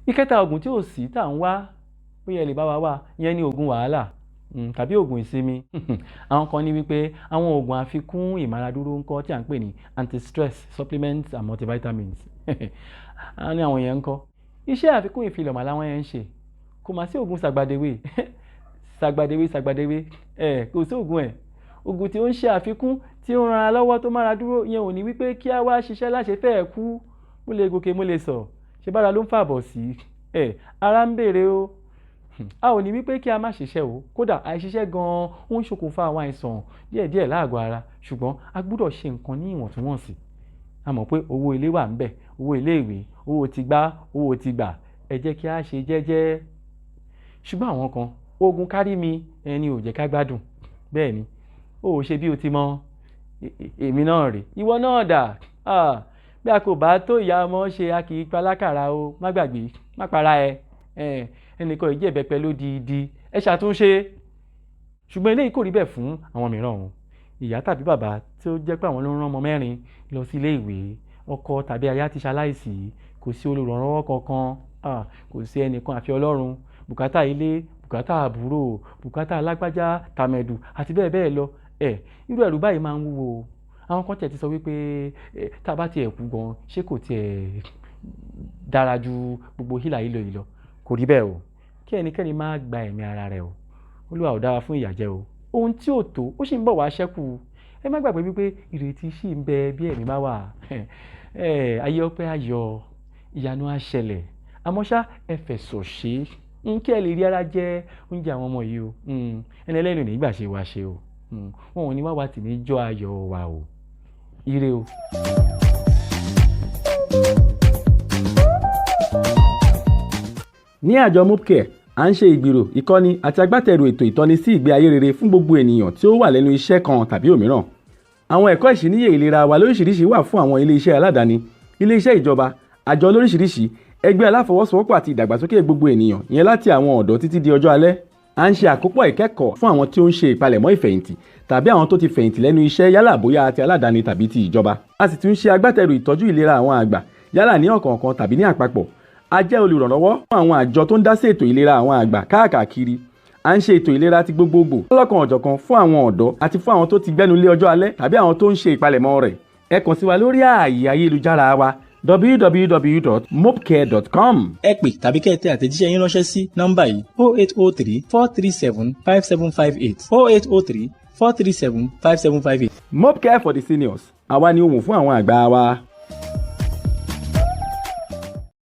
ìkẹta ògùn tí ò sí tá ń wá bóyá ẹ lè bá wa wá ìyẹn ni ògùn wàhálà tàbí ògùn ìsinmi. Àwọn kan ní wípé àwọn ògùn àfikún ìmáradúró ńkọ́ tí à ń pè ní anti-stress supplements and multivitamins. Àwọn ní àwọn yẹn ńkọ́ iṣẹ́ àfikún ìfilọ̀mọ̀ làwọn yẹn ń ṣe. Kò má sí ògùn sàgbàdéwé sàgbàdéwé kò sí ògùn ẹ̀. Ògùn tí ó ń ṣe àfikún tí ó ń ran ara lọ́wọ́ tó mára dúró yẹn ò ní wípé kí a wá ṣiṣẹ́ láṣẹ fẹ́ẹ̀ kú mo lè gòkè mo lè sọ ṣe bára ló ń fàbọ̀ sí ara ń bèrè o. A ò ní wípé kí a má ṣiṣẹ́ o, kódà àìṣiṣẹ́ gan-an ó ń ṣokùnfà àwọn àìsàn díẹ̀díẹ̀ láàgọ́ ara, ṣùgbọ́n a gbúdọ̀ ṣe nǹkan ní ìwọ̀ntúnwọ̀nsì. A mọ̀ pé owó ilé wà ńbẹ̀, owó ilé ìwé, owó ti gbá, owó ti gbà, ẹ jẹ́ kí a ṣe jẹ́jẹ́. Ṣùgbọ́n àwọn kan ogun kárí mi ẹni ò jẹ́ ká gbádùn. Bẹ́ẹ̀ ni ó ṣe bí o ti mọ èmi náà rè, ìwọ náà dà. Bí a kò bá tó ìyá ọmọ ṣe a kì í pa lákàrà o, má gbàgbé, má para ẹnìkan ìjẹ́ ìbẹ́pẹ lódìdí ẹ ṣàtúnṣe. Ṣùgbọ́n eléyìí kò rí bẹ́ẹ̀ fún àwọn mìíràn o. Ìyá tàbí bàbá tí ó jẹ́ pé àwọn ló ń rán ọmọ mẹ́rin lọ sí ilé ìwé, ọkọ tàbí aya ti ṣaláìsí, kò sí olùrànlọ́wọ́ kankan, kò sí ẹnìkan àfi Ọlọ́run, bùkátà ilé, bùkátà àbúrò, bùkátà alágbájá tàmẹ̀dù àti bẹ́ẹ̀ bẹ́ẹ̀ lọ. Irú ẹ̀rù báyìí máa ń wúwo. Àwọn kan tiẹ̀ ti sọ wípé tá a bá tiẹ̀ kú gan ṣé kò tiẹ̀ dára ju gbogbo hílà yìí lọ. Kò rí bẹ́ẹ̀ o. Kí ẹnikẹ́ni má gba ẹ̀mí ara rẹ̀ o. Olúwa ò dára fún ìyàjẹ́ o. Ohun tí ò tó ó sì ń bọ̀ wá ṣẹ́kù. Ẹ má gbàgbé wípé ìrètí sì ń bẹ bí ẹ̀mí bá wà. Ayé ọpẹ́ ayọ̀, ìyanu á ṣẹlẹ̀. Àmọ́ ṣá ẹ fẹ̀sọ̀ ṣe kí ẹ lè rí ara jẹ oúnjẹ àwọn ọmọ yìí o. Ẹni ẹlẹ́nu nígbà ṣe wá ṣe o. Wọn ò ní wá tì ní jọ ayọ̀ wa o. Ire o. Ní àjọ Mopcare à ń ṣe ìgbìrò ìkọ́ni àti agbátẹrù ètò ìtọ́ni sí ìgbé ayé rere fún gbogbo ènìyàn tí ó wà lẹ́nu iṣẹ́ kan tàbí òmíràn. Àwọn ẹ̀kọ́ ìṣíníyè ìlera wa lóríṣiríṣi wà fún àwọn ilé-iṣẹ́ aládàáni, ilé-iṣẹ́ ìjọba, àjọ lóríṣiríṣi, ẹgbẹ́ aláfọwọ́sowọ́pọ̀ àti ìdàgbàsókè gbogbo ènìyàn, ìyẹn láti àwọn ọ̀dọ́ títí di ọjọ́ alẹ́. À ń ṣe àkópọ̀ ìkẹ́kọ̀ọ́ fún àwọn tí ó ń ṣe ìpalẹ̀mọ́ ìfẹ̀yìntì tàbí àwọn tó ti fẹ̀yìntì lẹ́nu iṣẹ́ yálà bóyá ti aládàáni tàbí ti ìjọba. A sì tún ṣe agbátẹrù ìtọ́jú ìlera àwọn àgbà yálà ní ọ̀kọ̀ọ̀kan tàbí ní àpapọ̀. A jẹ́ olùrànlọ́wọ́ fún àwọn àjọ tó ń dá sí ètò ìlera àwọn àgbà káàkiri. À ń ṣe ètò ìlera ti gbogbogbò lọ́lọ́kan ọ̀jọ̀kan fún àwọn ọ̀dọ́ àti fún àwọn tó ti gbẹ́nu lé ọjọ́ alẹ́ tàbí àwọn tó ń ṣe ìpalẹ̀mọ́ rẹ̀. Ẹ kàn sí wa lórí ààyè ayélujára wa www.mopcare.com. Ẹ pè tàbí kẹ́ ẹ tẹ àtẹ̀jíṣẹ́ yín ránṣẹ́ sí nọ́mbà yìí 0803 437 5758 0803 437 5758. Mopcare for the seniors. Àwa ni ohùn fún àwọn àgbà wa.